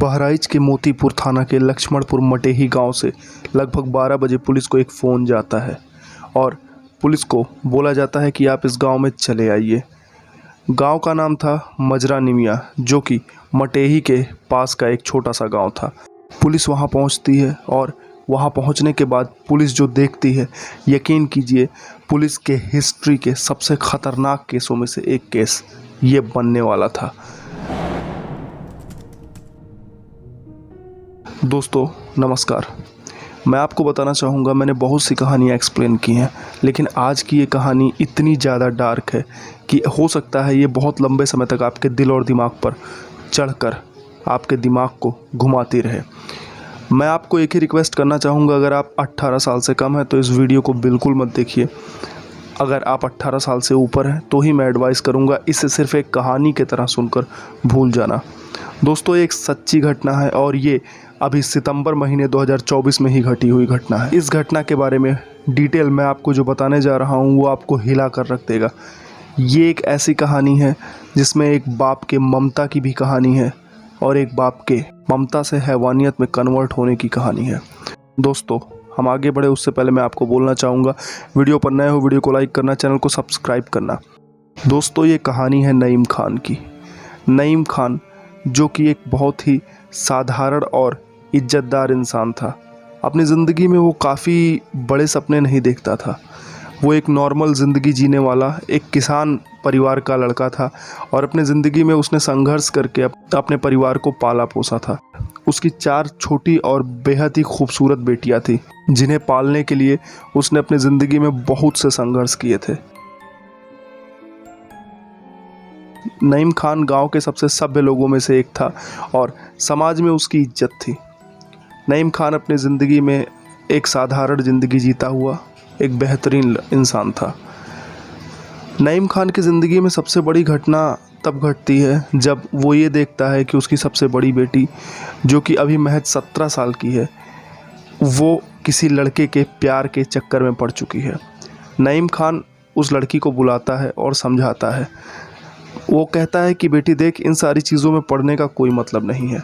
बहराइच के मोतीपुर थाना के लक्ष्मणपुर मटेही गांव से लगभग 12 बजे पुलिस को एक फ़ोन जाता है और पुलिस को बोला जाता है कि आप इस गांव में चले आइए। गांव का नाम था मजरा निमिया, जो कि मटेही के पास का एक छोटा सा गांव था। पुलिस वहां पहुंचती है और वहां पहुंचने के बाद पुलिस जो देखती है, यकीन कीजिए पुलिस के हिस्ट्री के सबसे ख़तरनाक केसों में से एक केस ये बनने वाला था। दोस्तों नमस्कार, मैं आपको बताना चाहूँगा, मैंने बहुत सी कहानियाँ एक्सप्लेन की हैं, लेकिन आज की ये कहानी इतनी ज़्यादा डार्क है कि हो सकता है ये बहुत लंबे समय तक आपके दिल और दिमाग पर चढ़कर आपके दिमाग को घुमाती रहे। मैं आपको एक ही रिक्वेस्ट करना चाहूँगा, अगर आप 18 साल से कम हैं तो इस वीडियो को बिल्कुल मत देखिए। अगर आप 18 साल से ऊपर हैं तो ही मैं एडवाइस करूँगा इसे सिर्फ एक कहानी की तरह सुनकर भूल जाना। दोस्तों ये एक सच्ची घटना है और ये अभी सितंबर महीने 2024 में ही घटी हुई घटना है। इस घटना के बारे में डिटेल मैं आपको जो बताने जा रहा हूँ वो आपको हिला कर रख देगा। ये एक ऐसी कहानी है जिसमें एक बाप के ममता की भी कहानी है और एक बाप के ममता से हैवानियत में कन्वर्ट होने की कहानी है। दोस्तों हम आगे बढ़े उससे पहले मैं आपको बोलना चाहूँगा, वीडियो पर नए हो वीडियो को लाइक करना, चैनल को सब्सक्राइब करना। दोस्तों ये कहानी है नईम खान की। नईम खान जो कि एक बहुत ही साधारण और इज्जतदार इंसान था। अपनी ज़िंदगी में वो काफ़ी बड़े सपने नहीं देखता था। वो एक नॉर्मल ज़िंदगी जीने वाला एक किसान परिवार का लड़का था और अपने ज़िंदगी में उसने संघर्ष करके अपने परिवार को पाला पोसा था। उसकी 4 छोटी और बेहद ही खूबसूरत बेटियां थी, जिन्हें पालने के लिए उसने अपनी ज़िंदगी में बहुत से संघर्ष किए थे। नईम खान गांव के सबसे सभ्य लोगों में से एक था और समाज में उसकी इज्जत थी। नईम खान अपनी ज़िंदगी में एक साधारण ज़िंदगी जीता हुआ एक बेहतरीन इंसान था। नईम खान की ज़िंदगी में सबसे बड़ी घटना तब घटती है जब वो ये देखता है कि उसकी सबसे बड़ी बेटी, जो कि अभी महज 17 साल की है, वो किसी लड़के के प्यार के चक्कर में पड़ चुकी है। नईम खान उस लड़की को बुलाता है और समझाता है। वो कहता है कि बेटी देख, इन सारी चीज़ों में पढ़ने का कोई मतलब नहीं है।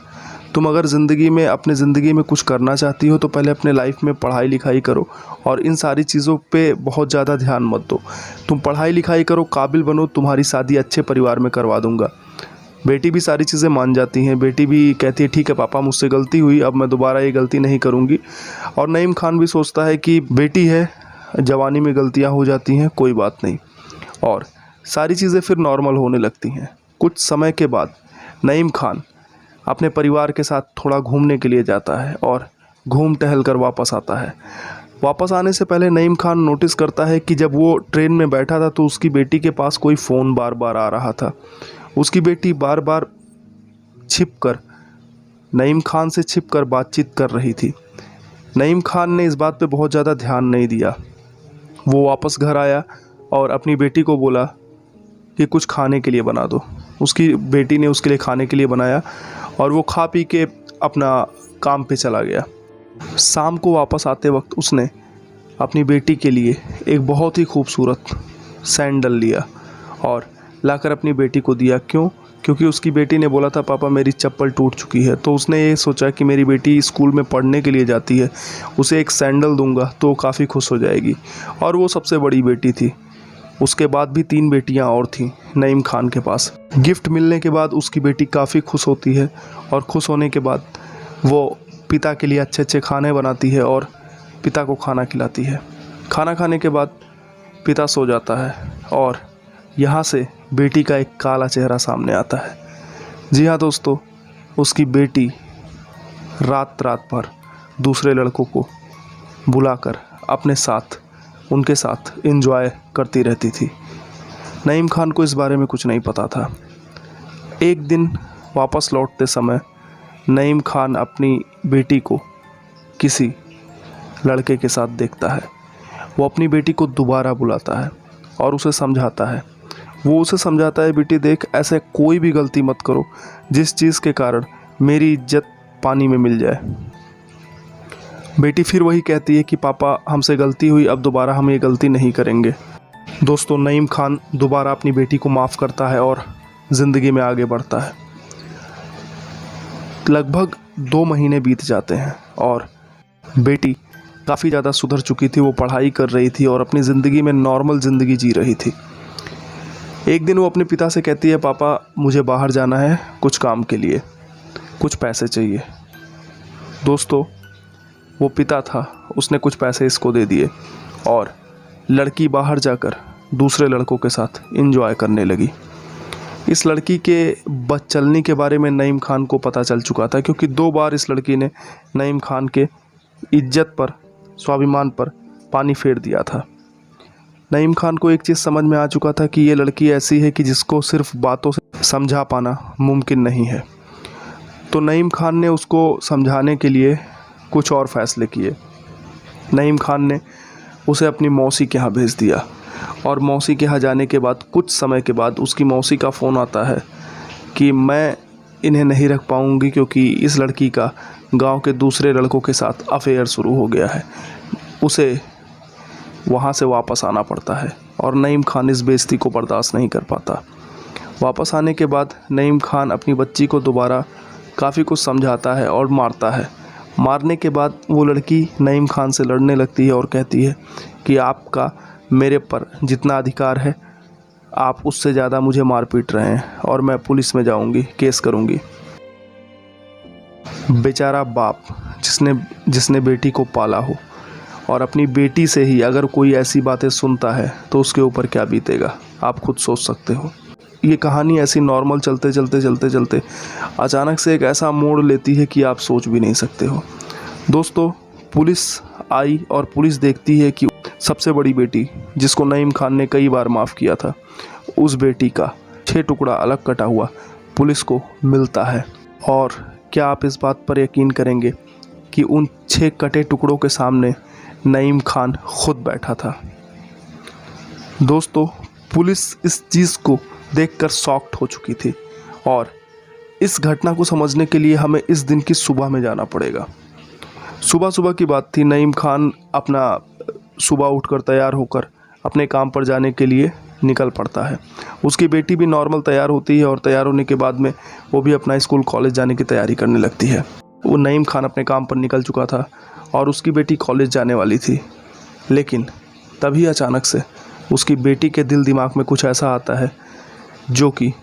तुम अगर ज़िंदगी में अपने ज़िंदगी में कुछ करना चाहती हो तो पहले अपने लाइफ में पढ़ाई लिखाई करो और इन सारी चीज़ों पे बहुत ज़्यादा ध्यान मत दो। तुम पढ़ाई लिखाई करो, काबिल बनो, तुम्हारी शादी अच्छे परिवार में करवा दूंगा। बेटी भी सारी चीज़ें मान जाती हैं। बेटी भी कहती है ठीक है पापा, मुझसे गलती हुई, अब मैं दोबारा ये गलती नहीं करूँगी। और नईम खान भी सोचता है कि बेटी है, जवानी में गलतियाँ हो जाती हैं, कोई बात नहीं। और सारी चीज़ें फिर नॉर्मल होने लगती हैं। कुछ समय के बाद नईम खान अपने परिवार के साथ थोड़ा घूमने के लिए जाता है और घूम टहल कर वापस आता है। वापस आने से पहले नईम खान नोटिस करता है कि जब वो ट्रेन में बैठा था तो उसकी बेटी के पास कोई फ़ोन बार बार आ रहा था। उसकी बेटी बार बार छिपकर नईम खान से छिपकर बातचीत कर रही थी। नईम खान ने इस बात पे बहुत ज़्यादा ध्यान नहीं दिया। वो वापस घर आया और अपनी बेटी को बोला कि कुछ खाने के लिए बना दो। उसकी बेटी ने उसके लिए खाने के लिए बनाया और वो खा पी के अपना काम पे चला गया। शाम को वापस आते वक्त उसने अपनी बेटी के लिए एक बहुत ही खूबसूरत सैंडल लिया और लाकर अपनी बेटी को दिया। क्यों? क्योंकि उसकी बेटी ने बोला था पापा मेरी चप्पल टूट चुकी है। तो उसने ये सोचा कि मेरी बेटी स्कूल में पढ़ने के लिए जाती है, उसे एक सैंडल दूंगा तो काफ़ी खुश हो जाएगी। और वो सबसे बड़ी बेटी थी। उसके बाद भी 3 बेटियां और थीं नईम खान के पास। गिफ्ट मिलने के बाद उसकी बेटी काफ़ी खुश होती है और खुश होने के बाद वो पिता के लिए अच्छे अच्छे खाने बनाती है और पिता को खाना खिलाती है। खाना खाने के बाद पिता सो जाता है और यहाँ से बेटी का एक काला चेहरा सामने आता है। जी हाँ दोस्तों, उसकी बेटी रात भर दूसरे लड़कों को बुलाकर अपने साथ उनके साथ एंजॉय करती रहती थी। नईम खान को इस बारे में कुछ नहीं पता था। एक दिन वापस लौटते समय नईम खान अपनी बेटी को किसी लड़के के साथ देखता है। वो अपनी बेटी को दोबारा बुलाता है और उसे समझाता है। वो उसे समझाता है बेटी देख, ऐसे कोई भी गलती मत करो जिस चीज़ के कारण मेरी इज्जत पानी में मिल जाए। बेटी फिर वही कहती है कि पापा हमसे गलती हुई, अब दोबारा हम ये गलती नहीं करेंगे। दोस्तों नईम खान दोबारा अपनी बेटी को माफ़ करता है और ज़िंदगी में आगे बढ़ता है। लगभग 2 महीने बीत जाते हैं और बेटी काफ़ी ज़्यादा सुधर चुकी थी। वो पढ़ाई कर रही थी और अपनी ज़िंदगी में नॉर्मल ज़िंदगी जी रही थी। एक दिन वो अपने पिता से कहती है, पापा मुझे बाहर जाना है कुछ काम के लिए, कुछ पैसे चाहिए। दोस्तों, वो पिता था, उसने कुछ पैसे इसको दे दिए और लड़की बाहर जाकर दूसरे लड़कों के साथ एंजॉय करने लगी। इस लड़की के बदचलनी के बारे में नईम खान को पता चल चुका था, क्योंकि 2 बार इस लड़की ने नईम खान के इज्जत पर, स्वाभिमान पर पानी फेर दिया था। नईम खान को एक चीज़ समझ में आ चुका था कि ये लड़की ऐसी है कि जिसको सिर्फ बातों से समझा पाना मुमकिन नहीं है। तो नईम खान ने उसको समझाने के लिए कुछ और फैसले किए। नईम खान ने उसे अपनी मौसी के यहाँ भेज दिया और मौसी के यहाँ जाने के बाद कुछ समय के बाद उसकी मौसी का फ़ोन आता है कि मैं इन्हें नहीं रख पाऊँगी, क्योंकि इस लड़की का गांव के दूसरे लड़कों के साथ अफेयर शुरू हो गया है। उसे वहाँ से वापस आना पड़ता है और नईम खान इस बेइज्जती को बर्दाश्त नहीं कर पाता। वापस आने के बाद नईम खान अपनी बच्ची को दोबारा काफ़ी कुछ समझाता है और मारता है। मारने के बाद वो लड़की नईम खान से लड़ने लगती है और कहती है कि आपका मेरे पर जितना अधिकार है, आप उससे ज़्यादा मुझे मार पीट रहे हैं और मैं पुलिस में जाऊंगी, केस करूंगी। बेचारा बाप जिसने बेटी को पाला हो और अपनी बेटी से ही अगर कोई ऐसी बातें सुनता है तो उसके ऊपर क्या बीतेगा, आप खुद सोच सकते हो। ये कहानी ऐसी नॉर्मल चलते चलते अचानक से एक ऐसा मोड़ लेती है कि आप सोच भी नहीं सकते हो। दोस्तों, पुलिस आई और पुलिस देखती है कि सबसे बड़ी बेटी, जिसको नईम खान ने कई बार माफ़ किया था, उस बेटी का 6 टुकड़ा अलग कटा हुआ पुलिस को मिलता है। और क्या आप इस बात पर यकीन करेंगे कि उन 6 कटे टुकड़ों के सामने नईम खान खुद बैठा था। दोस्तों, पुलिस इस चीज़ को देखकर शॉक्ड हो चुकी थी और इस घटना को समझने के लिए हमें इस दिन की सुबह में जाना पड़ेगा। सुबह की बात थी। नईम खान अपना सुबह उठकर तैयार होकर अपने काम पर जाने के लिए निकल पड़ता है। उसकी बेटी भी नॉर्मल तैयार होती है और तैयार होने के बाद में वो भी अपना स्कूल कॉलेज जाने की तैयारी करने लगती है। वो नईम खान अपने काम पर निकल चुका था और उसकी बेटी कॉलेज जाने वाली थी, लेकिन तभी अचानक से उसकी बेटी के दिल दिमाग में कुछ ऐसा आता है जो कि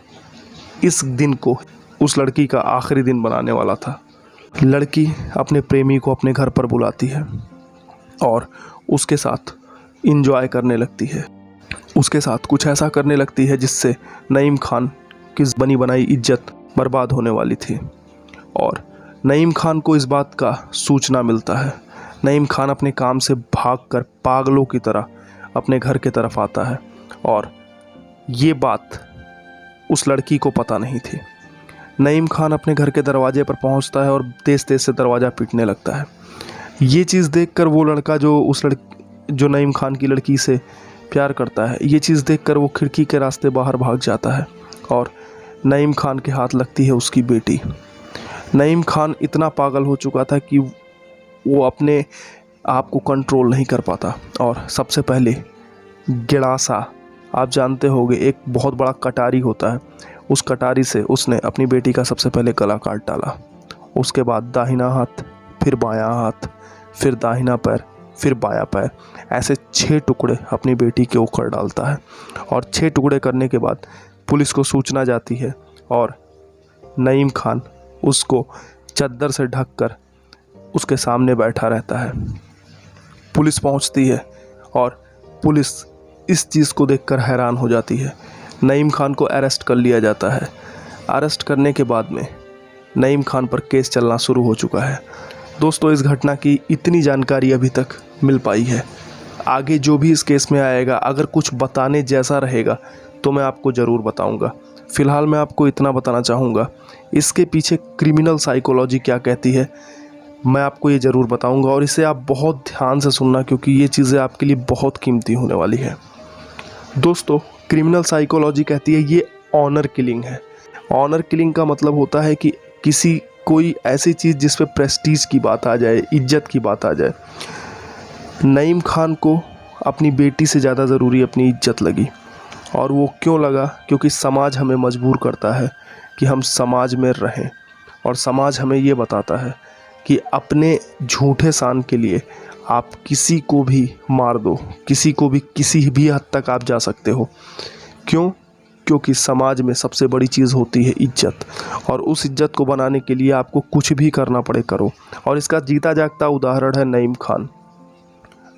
इस दिन को उस लड़की का आखिरी दिन बनाने वाला था। लड़की अपने प्रेमी को अपने घर पर बुलाती है और उसके साथ एंजॉय करने लगती है। उसके साथ कुछ ऐसा करने लगती है जिससे नईम खान की बनी बनाई इज्जत बर्बाद होने वाली थी और नईम खान को इस बात का सूचना मिलता है। नईम खान अपने काम से भागकर पागलों की तरह अपने घर की तरफ आता है और ये बात उस लड़की को पता नहीं थी। नईम खान अपने घर के दरवाजे पर पहुंचता है और तेज़ से दरवाज़ा पीटने लगता है। ये चीज़ देखकर वो लड़का जो नईम खान की लड़की से प्यार करता है, ये चीज़ देखकर वो खिड़की के रास्ते बाहर भाग जाता है और नईम खान के हाथ लगती है उसकी बेटी। नईम खान इतना पागल हो चुका था कि वो अपने आप को कंट्रोल नहीं कर पाता और सबसे पहले गिड़ासा, आप जानते होंगे, एक बहुत बड़ा कटारी होता है, उस कटारी से उसने अपनी बेटी का सबसे पहले गला काट डाला। उसके बाद दाहिना हाथ, फिर बायां हाथ, फिर दाहिना पैर, फिर बायां पैर, ऐसे 6 टुकड़े अपनी बेटी के ऊपर डालता है और 6 टुकड़े करने के बाद पुलिस को सूचना जाती है और नईम खान उसको चद्दर से ढककर उसके सामने बैठा रहता है। पुलिस पहुंचती है और पुलिस इस चीज़ को देखकर हैरान हो जाती है। नईम खान को अरेस्ट कर लिया जाता है। अरेस्ट करने के बाद में नईम खान पर केस चलना शुरू हो चुका है। दोस्तों, इस घटना की इतनी जानकारी अभी तक मिल पाई है। आगे जो भी इस केस में आएगा, अगर कुछ बताने जैसा रहेगा तो मैं आपको ज़रूर बताऊंगा। फ़िलहाल मैं आपको इतना बताना चाहूँगा, इसके पीछे क्रिमिनल साइकोलॉजी क्या कहती है मैं आपको ये ज़रूर बताऊंगा और इसे आप बहुत ध्यान से सुनना, क्योंकि ये चीज़ें आपके लिए बहुत कीमती होने वाली है। दोस्तों, क्रिमिनल साइकोलॉजी कहती है ये ऑनर किलिंग है। ऑनर किलिंग का मतलब होता है कि कोई ऐसी चीज़ जिस पे प्रेस्टीज की बात आ जाए, इज्जत की बात आ जाए। नईम खान को अपनी बेटी से ज़्यादा ज़रूरी अपनी इज्जत लगी और वो क्यों लगा? क्योंकि समाज हमें मजबूर करता है कि हम समाज में रहें और समाज हमें ये बताता है कि अपने झूठे शान के लिए आप किसी को भी मार दो, किसी को भी किसी भी हद तक आप जा सकते हो। क्यों? क्योंकि समाज में सबसे बड़ी चीज़ होती है इज्जत, और उस इज्जत को बनाने के लिए आपको कुछ भी करना पड़े करो। और इसका जीता जागता उदाहरण है नईम खान।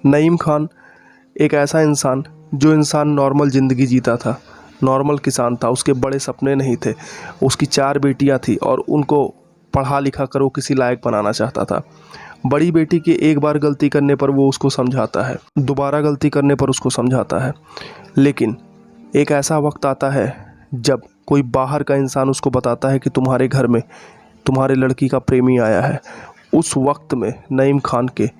नईम खान एक ऐसा इंसान जो इंसान नॉर्मल ज़िंदगी जीता था, नॉर्मल किसान था, उसके बड़े सपने नहीं थे। उसकी 4 बेटियां थी और उनको पढ़ा लिखा कर वो किसी लायक बनाना चाहता था। बड़ी बेटी की एक बार गलती करने पर वो उसको समझाता है, दोबारा गलती करने पर उसको समझाता है, लेकिन एक ऐसा वक्त आता है जब कोई बाहर का इंसान उसको बताता है कि तुम्हारे घर में तुम्हारे लड़की का प्रेमी आया है। उस वक्त में नईम खान के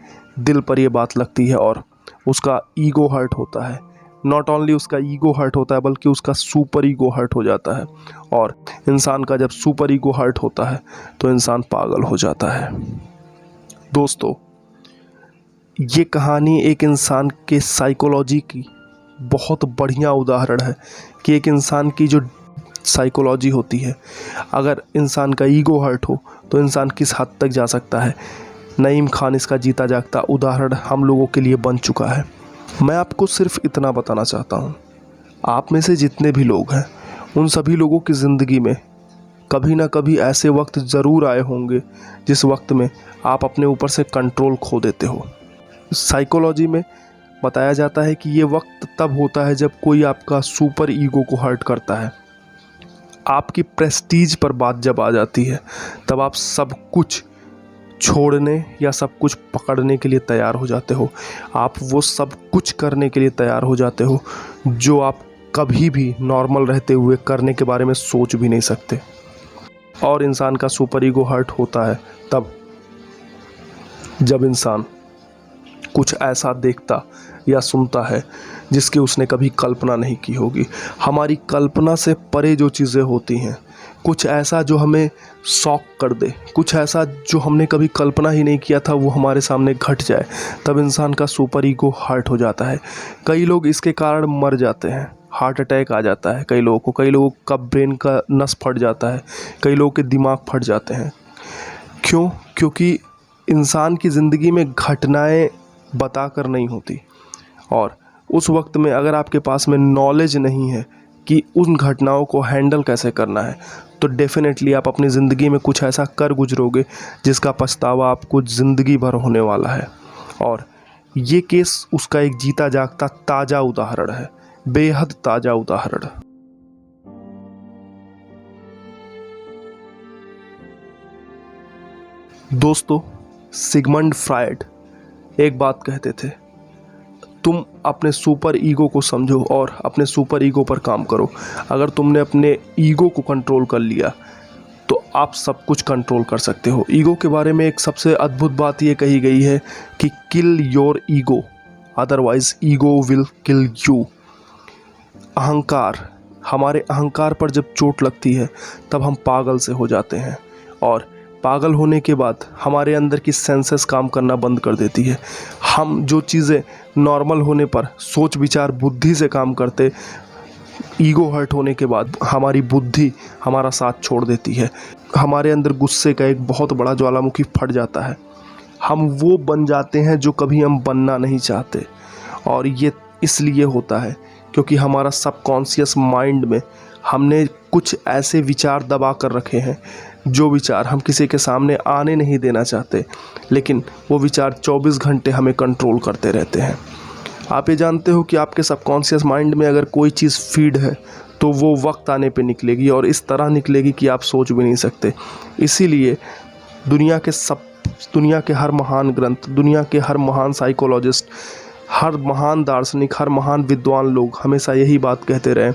दिल पर यह बात लगती है और उसका ईगो हर्ट होता है। नॉट ओनली उसका ईगो हर्ट होता है बल्कि उसका सुपर ईगो हर्ट हो जाता है, और इंसान का जब सुपर ईगो हर्ट होता है तो इंसान पागल हो जाता है। दोस्तों, ये कहानी एक इंसान के साइकोलॉजी की बहुत बढ़िया उदाहरण है कि एक इंसान की जो साइकोलॉजी होती है, अगर इंसान का ईगो हर्ट हो तो इंसान किस हद तक जा सकता है। नईम खान इसका जीता जागता उदाहरण हम लोगों के लिए बन चुका है। मैं आपको सिर्फ इतना बताना चाहता हूँ, आप में से जितने भी लोग हैं उन सभी लोगों की ज़िंदगी में कभी ना कभी ऐसे वक्त ज़रूर आए होंगे जिस वक्त में आप अपने ऊपर से कंट्रोल खो देते हो। साइकोलॉजी में बताया जाता है कि ये वक्त तब होता है जब कोई आपका सुपर ईगो को हर्ट करता है। आपकी प्रेस्टीज पर बात जब आ जाती है तब आप सब कुछ छोड़ने या सब कुछ पकड़ने के लिए तैयार हो जाते हो। आप वो सब कुछ करने के लिए तैयार हो जाते हो जो आप कभी भी नॉर्मल रहते हुए करने के बारे में सोच भी नहीं सकते। और इंसान का सुपर ईगो हर्ट होता है तब जब इंसान कुछ ऐसा देखता या सुनता है जिसकी उसने कभी कल्पना नहीं की होगी। हमारी कल्पना से परे जो चीज़ें होती हैं, कुछ ऐसा जो हमें शॉक कर दे, कुछ ऐसा जो हमने कभी कल्पना ही नहीं किया था वो हमारे सामने घट जाए, तब इंसान का सुपर ईगो हर्ट हो जाता है। कई लोग इसके कारण मर जाते हैं, हार्ट अटैक आ जाता है कई लोगों का ब्रेन का नस फट जाता है, कई लोगों के दिमाग फट जाते हैं। क्यों? क्योंकि इंसान की ज़िंदगी में घटनाएं बताकर नहीं होती, और उस वक्त में अगर आपके पास में नॉलेज नहीं है कि उन घटनाओं को हैंडल कैसे करना है तो डेफिनेटली आप अपनी ज़िंदगी में कुछ ऐसा कर गुजरोगे जिसका पछतावा आपको ज़िंदगी भर होने वाला है। और ये केस उसका एक जीता जागता ताज़ा उदाहरण है, बेहद ताज़ा उदाहरण। दोस्तों, सिगमंड फ्रायड एक बात कहते थे, तुम अपने सुपर ईगो को समझो और अपने सुपर ईगो पर काम करो। अगर तुमने अपने ईगो को कंट्रोल कर लिया तो आप सब कुछ कंट्रोल कर सकते हो। ईगो के बारे में एक सबसे अद्भुत बात ये कही गई है कि kill your ego, otherwise ego will kill you. अहंकार, हमारे अहंकार पर जब चोट लगती है तब हम पागल से हो जाते हैं, और पागल होने के बाद हमारे अंदर की सेंसेस काम करना बंद कर देती है। हम जो चीज़ें नॉर्मल होने पर सोच विचार बुद्धि से काम करते, ईगो हर्ट होने के बाद हमारी बुद्धि हमारा साथ छोड़ देती है। हमारे अंदर गुस्से का एक बहुत बड़ा ज्वालामुखी फट जाता है। हम वो बन जाते हैं जो कभी हम बनना नहीं चाहते, और ये इसलिए होता है क्योंकि हमारा सबकॉन्शियस माइंड में हमने कुछ ऐसे विचार दबा कर रखे हैं जो विचार हम किसी के सामने आने नहीं देना चाहते, लेकिन वो विचार 24 घंटे हमें कंट्रोल करते रहते हैं। आप ये जानते हो कि आपके सबकॉन्शियस माइंड में अगर कोई चीज़ फीड है तो वो वक्त आने पे निकलेगी, और इस तरह निकलेगी कि आप सोच भी नहीं सकते। इसीलिए दुनिया के हर महान ग्रंथ, दुनिया के हर महान साइकोलॉजिस्ट, हर महान दार्शनिक, हर महान विद्वान लोग हमेशा यही बात कहते रहे,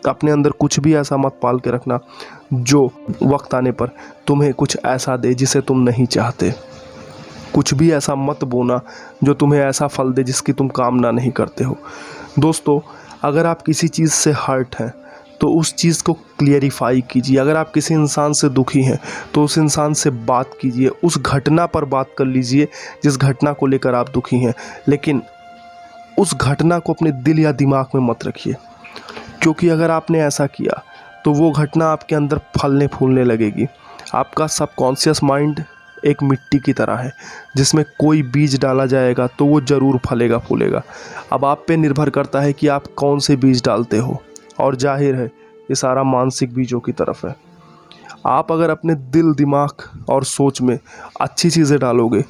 अपने अंदर कुछ भी ऐसा मत पाल के रखना जो वक्त आने पर तुम्हें कुछ ऐसा दे जिसे तुम नहीं चाहते। कुछ भी ऐसा मत बोना जो तुम्हें ऐसा फल दे जिसकी तुम कामना नहीं करते हो। दोस्तों, अगर आप किसी चीज़ से हर्ट हैं तो उस चीज़ को क्लियरिफाई कीजिए। अगर आप किसी इंसान से दुखी हैं तो उस इंसान से बात कीजिए, उस घटना पर बात कर लीजिए जिस घटना को लेकर आप दुखी हैं, लेकिन उस घटना को अपने दिल या दिमाग में मत रखिए, क्योंकि अगर आपने ऐसा किया तो वो घटना आपके अंदर फलने फूलने लगेगी। आपका सबकॉन्शियस माइंड एक मिट्टी की तरह है, जिसमें कोई बीज डाला जाएगा तो वो ज़रूर फलेगा फूलेगा। अब आप पे निर्भर करता है कि आप कौन से बीज डालते हो, और जाहिर है ये सारा मानसिक बीजों की तरफ है। आप अगर अपने दिल, दिमाग और सोच में अच्छी चीज़ें डालोगे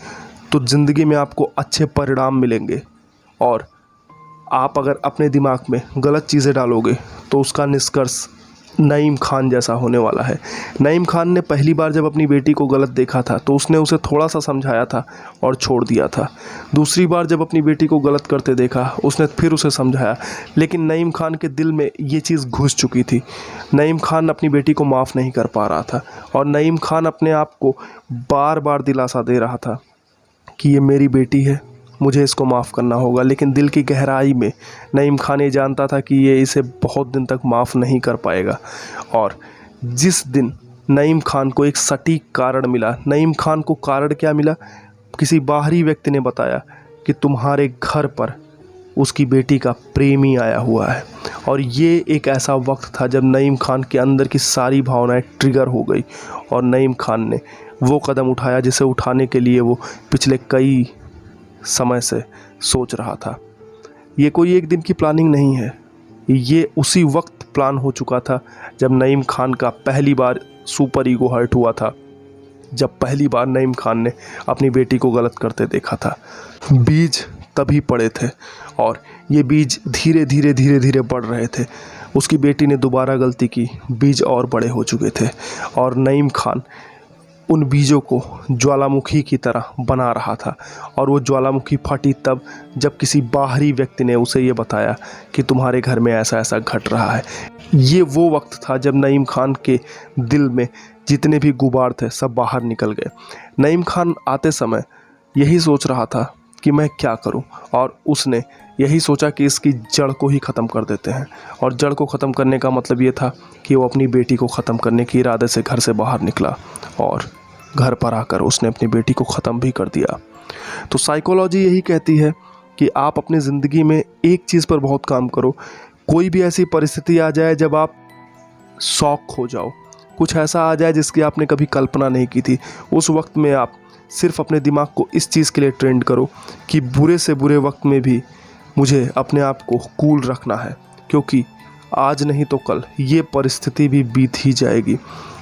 तो ज़िंदगी में आपको अच्छे परिणाम मिलेंगे, और आप अगर अपने दिमाग में गलत चीज़ें डालोगे तो उसका निष्कर्ष नईम खान जैसा होने वाला है। नईम खान ने पहली बार जब अपनी बेटी को गलत देखा था तो उसने उसे थोड़ा सा समझाया था और छोड़ दिया था। दूसरी बार जब अपनी बेटी को गलत करते देखा उसने फिर उसे समझाया, लेकिन नईम खान के दिल में ये चीज़ घुस चुकी थी। नईम खान अपनी बेटी को माफ़ नहीं कर पा रहा था, और नईम खान अपने आप को बार बार दिलासा दे रहा था कि ये मेरी बेटी है, मुझे इसको माफ़ करना होगा। लेकिन दिल की गहराई में नईम खान ये जानता था कि ये इसे बहुत दिन तक माफ़ नहीं कर पाएगा। और जिस दिन नईम खान को एक सटीक कारण मिला, नईम खान को कारण क्या मिला, किसी बाहरी व्यक्ति ने बताया कि तुम्हारे घर पर उसकी बेटी का प्रेमी आया हुआ है। और ये एक ऐसा वक्त था जब नईम खान के अंदर की सारी भावनाएं ट्रिगर हो गई, और नईम खान ने वो कदम उठाया जिसे उठाने के लिए वो पिछले कई समय से सोच रहा था। ये कोई एक दिन की प्लानिंग नहीं है, ये उसी वक्त प्लान हो चुका था जब नईम खान का पहली बार सुपर ईगो हर्ट हुआ था, जब पहली बार नईम खान ने अपनी बेटी को गलत करते देखा था। बीज तभी पड़े थे, और ये बीज धीरे धीरे धीरे धीरे बढ़ रहे थे। उसकी बेटी ने दोबारा गलती की, बीज और बड़े हो चुके थे, और नईम खान उन बीजों को ज्वालामुखी की तरह बना रहा था। और वो ज्वालामुखी फटी तब जब किसी बाहरी व्यक्ति ने उसे ये बताया कि तुम्हारे घर में ऐसा ऐसा घट रहा है। ये वो वक्त था जब नईम खान के दिल में जितने भी गुबार थे सब बाहर निकल गए। नईम खान आते समय यही सोच रहा था कि मैं क्या करूं, और उसने यही सोचा कि इसकी जड़ को ही ख़त्म कर देते हैं। और जड़ को ख़त्म करने का मतलब ये था कि वो अपनी बेटी को ख़त्म करने के इरादे से घर से बाहर निकला, और घर पर आकर उसने अपनी बेटी को ख़त्म भी कर दिया। तो साइकोलॉजी यही कहती है कि आप अपनी ज़िंदगी में एक चीज़ पर बहुत काम करो। कोई भी ऐसी परिस्थिति आ जाए जब आप शॉक हो जाओ, कुछ ऐसा आ जाए जिसकी आपने कभी कल्पना नहीं की थी, उस वक्त में आप सिर्फ अपने दिमाग को इस चीज़ के लिए ट्रेंड करो कि बुरे से बुरे वक्त में भी मुझे अपने आप को कूल रखना है, क्योंकि आज नहीं तो कल ये परिस्थिति भी बीत ही जाएगी।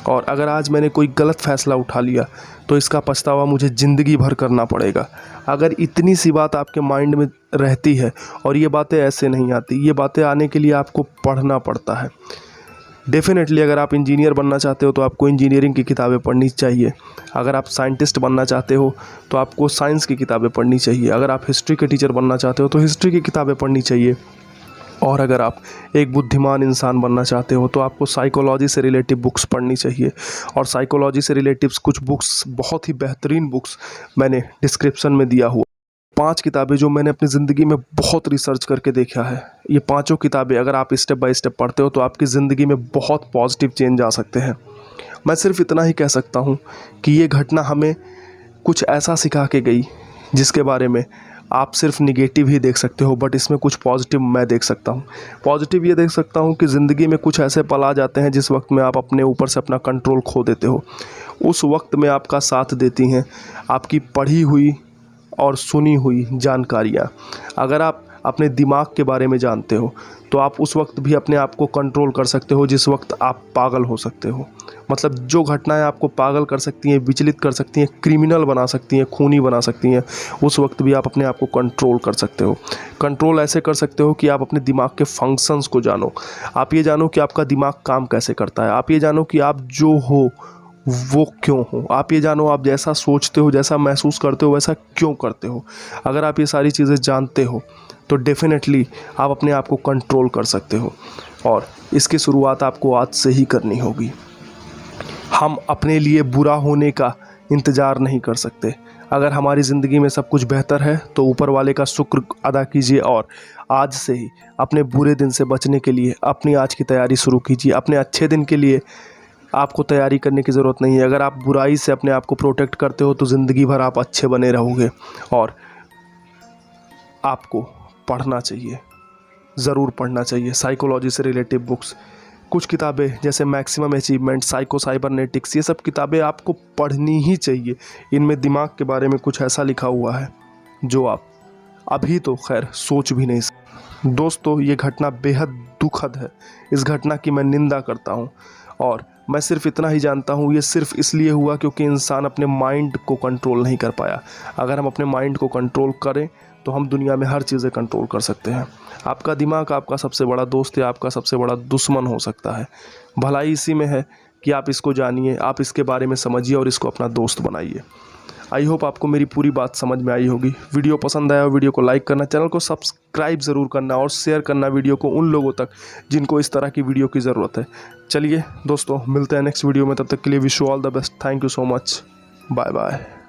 और अगर आज मैंने कोई गलत फ़ैसला उठा लिया तो इसका पछतावा मुझे ज़िंदगी भर करना पड़ेगा। अगर इतनी सी बात आपके माइंड में रहती है, और ये बातें ऐसे नहीं आती, ये बातें आने के लिए आपको पढ़ना पड़ता है। डेफिनेटली अगर आप इंजीनियर बनना चाहते हो तो आपको इंजीनियरिंग की किताबें पढ़नी चाहिए। अगर आप साइंटिस्ट बनना चाहते हो तो आपको साइंस की किताबें पढ़नी चाहिए। अगर आप हिस्ट्री के टीचर बनना चाहते हो तो हिस्ट्री की किताबें पढ़नी चाहिए। और अगर आप एक बुद्धिमान इंसान बनना चाहते हो तो आपको साइकोलॉजी से रिलेटिव बुक्स पढ़नी चाहिए। और साइकोलॉजी से रिलेटिव कुछ बुक्स, बहुत ही बेहतरीन बुक्स मैंने डिस्क्रिप्शन में दिया हुआ। 5 किताबें जो मैंने अपनी ज़िंदगी में बहुत रिसर्च करके देखा है। ये पाँचों किताबें अगर आप स्टेप बाय स्टेप पढ़ते हो तो आपकी ज़िंदगी में बहुत पॉजिटिव चेंज आ सकते हैं। मैं सिर्फ इतना ही कह सकता हूँ कि ये घटना हमें कुछ ऐसा सिखा के गई जिसके बारे में आप सिर्फ निगेटिव ही देख सकते हो, बट इसमें कुछ पॉजिटिव मैं देख सकता हूँ। पॉजिटिव ये देख सकता हूँ कि ज़िंदगी में कुछ ऐसे पल आ जाते हैं जिस वक्त में आप अपने ऊपर से अपना कंट्रोल खो देते हो। उस वक्त में आपका साथ देती हैं आपकी पढ़ी हुई और सुनी हुई जानकारियाँ। अगर आप अपने दिमाग के बारे में जानते हो तो आप उस वक्त भी अपने आप को कंट्रोल कर सकते हो जिस वक्त आप पागल हो सकते हो। मतलब जो घटनाएं आपको पागल कर सकती हैं, विचलित कर सकती हैं, क्रिमिनल बना सकती हैं, खूनी बना सकती हैं, उस वक्त भी आप अपने आप को कंट्रोल कर सकते हो। कंट्रोल ऐसे कर सकते हो कि आप अपने दिमाग के फंक्शंस को जानो। आप ये जानो कि आपका दिमाग काम कैसे करता है। आप ये जानो कि आप जो हो वो क्यों हो। आप ये जानो आप जैसा सोचते हो, जैसा महसूस करते हो, वैसा क्यों करते हो। अगर आप ये सारी चीज़ें जानते हो तो डेफिनेटली आप अपने आप को कंट्रोल कर सकते हो, और इसकी शुरुआत आपको आज से ही करनी होगी। हम अपने लिए बुरा होने का इंतज़ार नहीं कर सकते। अगर हमारी ज़िंदगी में सब कुछ बेहतर है तो ऊपर वाले का शुक्र अदा कीजिए, और आज से ही अपने बुरे दिन से बचने के लिए अपनी आज की तैयारी शुरू कीजिए। अपने अच्छे दिन के लिए आपको तैयारी करने की ज़रूरत नहीं है। अगर आप बुराई से अपने आप को प्रोटेक्ट करते हो तो ज़िंदगी भर आप अच्छे बने रहोगे। और आपको पढ़ना चाहिए, ज़रूर पढ़ना चाहिए साइकोलॉजी से रिलेटिव बुक्स। कुछ किताबें जैसे मैक्सिमम अचीवमेंट, साइको साइबरनेटिक्स, ये सब किताबें आपको पढ़नी ही चाहिए। इनमें दिमाग के बारे में कुछ ऐसा लिखा हुआ है जो आप अभी तो खैर सोच भी नहीं सकते। दोस्तों, ये घटना बेहद दुखद है। इस घटना की मैं निंदा करता हूँ और मैं सिर्फ इतना ही जानता हूँ, ये सिर्फ इसलिए हुआ क्योंकि इंसान अपने माइंड को कंट्रोल नहीं कर पाया। अगर हम अपने माइंड को कंट्रोल करें तो हम दुनिया में हर चीज़ें कंट्रोल कर सकते हैं। आपका दिमाग आपका सबसे बड़ा दोस्त या आपका सबसे बड़ा दुश्मन हो सकता है। भलाई इसी में है कि आप इसको जानिए, आप इसके बारे में समझिए और इसको अपना दोस्त बनाइए। आई होप आपको मेरी पूरी बात समझ में आई होगी। वीडियो पसंद आया, वीडियो को लाइक करना, चैनल को सब्सक्राइब ज़रूर करना और शेयर करना वीडियो को उन लोगों तक जिनको इस तरह की वीडियो की ज़रूरत है। चलिए दोस्तों, मिलते हैं नेक्स्ट वीडियो में। तब तक के लिए wish you all the best. Thank you so much. Bye bye.